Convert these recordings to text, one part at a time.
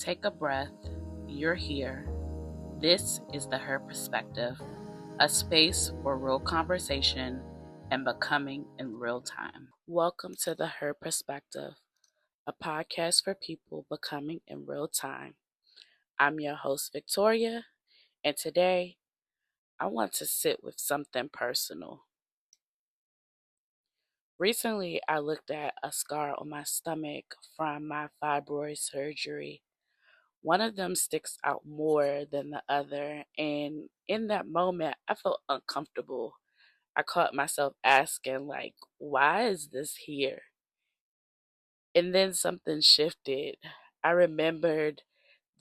Take a breath. You're here. This is the Her Perspective, a space for real conversation and becoming in real time. Welcome to the Her Perspective, a podcast for people becoming in real time. I'm your host, Victoria, and today I want to sit with something personal. Recently, I looked at a scar on my stomach from my fibroid surgery. One of them sticks out more than the other, and in that moment, I felt uncomfortable. I caught myself asking, why is this here? And then something shifted. I remembered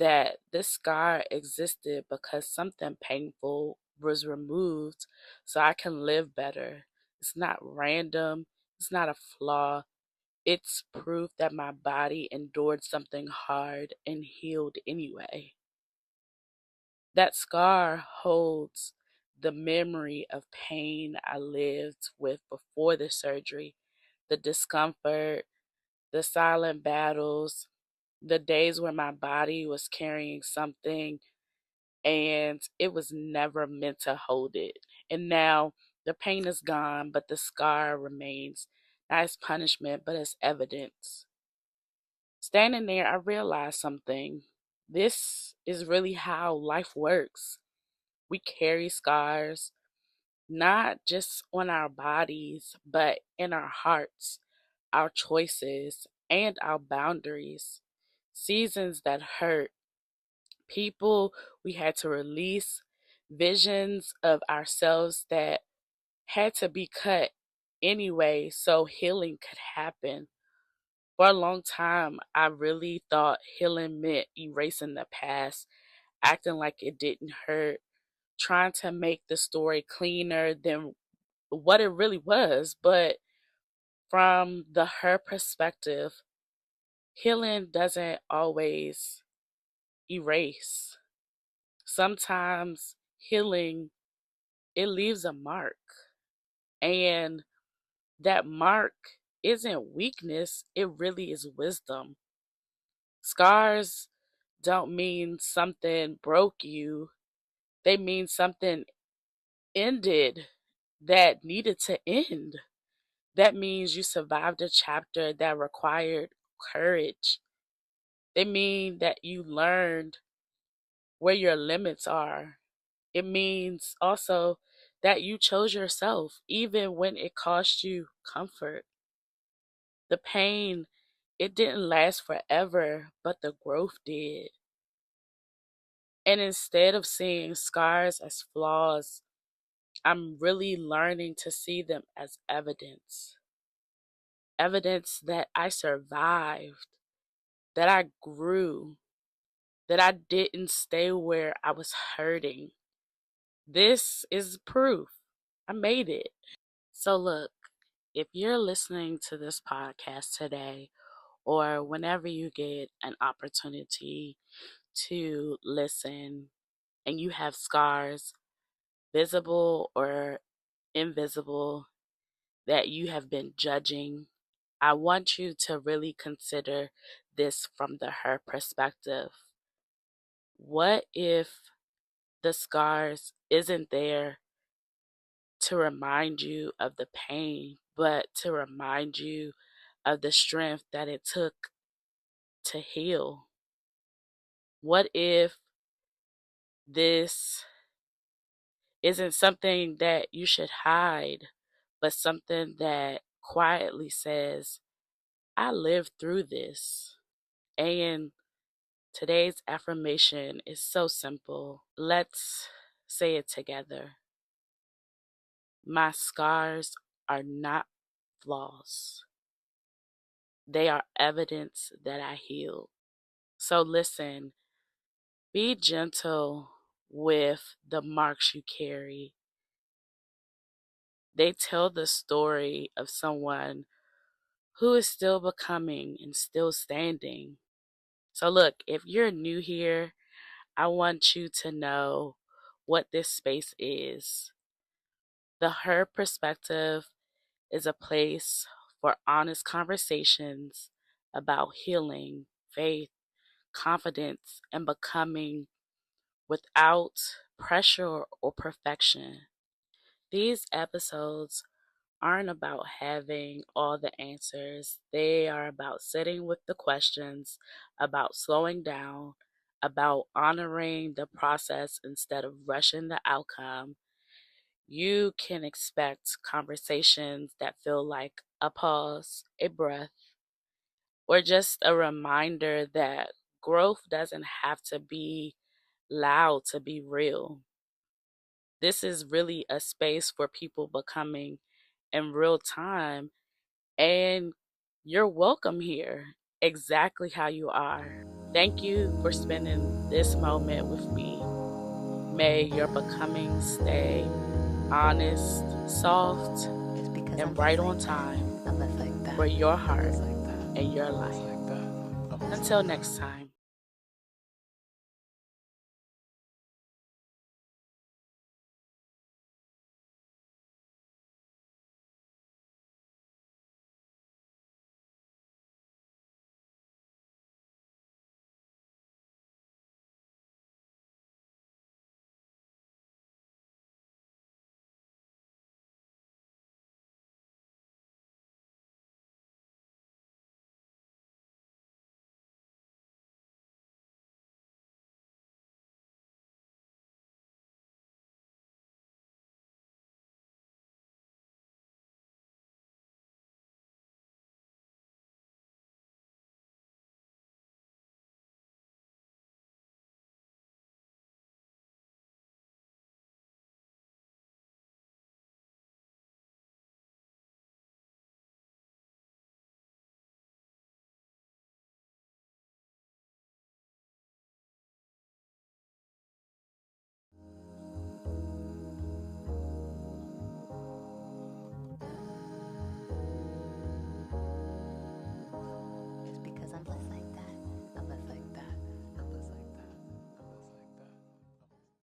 that this scar existed because something painful was removed so I can live better. It's not random, it's not a flaw. It's proof that my body endured something hard and healed anyway. That scar holds the memory of pain I lived with before the surgery, the discomfort, the silent battles, the days where my body was carrying something and it was never meant to hold it. And now the pain is gone, but the scar remains, not as punishment, but as evidence. Standing there, I realized something. This is really how life works. We carry scars, not just on our bodies, but in our hearts, our choices, and our boundaries. Seasons that hurt, people we had to release, visions of ourselves that had to be cut anyway so healing could happen. For a long time, I really thought healing meant erasing the past, acting like it didn't hurt, trying to make the story cleaner than what it really was. But from her perspective, healing doesn't always erase. Sometimes healing, it leaves a mark. And that mark isn't weakness, it really is wisdom. Scars don't mean something broke you, they mean something ended that needed to end. That means you survived a chapter that required courage. They mean that you learned where your limits are. It means also that you chose yourself, even when it cost you comfort. The pain, it didn't last forever, but the growth did. And instead of seeing scars as flaws, I'm really learning to see them as evidence. Evidence that I survived, that I grew, that I didn't stay where I was hurting. This is proof. I made it. So, look, if you're listening to this podcast today, or whenever you get an opportunity to listen and you have scars, visible or invisible, that you have been judging, I want you to really consider this from her perspective. What if the scars isn't there to remind you of the pain, but to remind you of the strength that it took to heal? What if this isn't something that you should hide, but something that quietly says, I lived through this? And today's affirmation is so simple. Let's say it together. My scars are not flaws. They are evidence that I healed. So listen, be gentle with the marks you carry. They tell the story of someone who is still becoming and still standing. So look, if you're new here, I want you to know what this space is. Her perspective is a place for honest conversations about healing, faith, confidence, and becoming without pressure or perfection. These episodes aren't about having all the answers. They are about sitting with the questions, about slowing down, about honoring the process instead of rushing the outcome. You can expect conversations that feel like a pause, a breath, or just a reminder that growth doesn't have to be loud to be real. This is really a space for people becoming in real time, and you're welcome here exactly how you are. Thank you for spending this moment with me. May your becoming stay honest, soft, It's because I'm and just right like on that. time I'm just like for that. your I'm heart just like that. and your I'm just life. like that. I'm just Until like that. next time.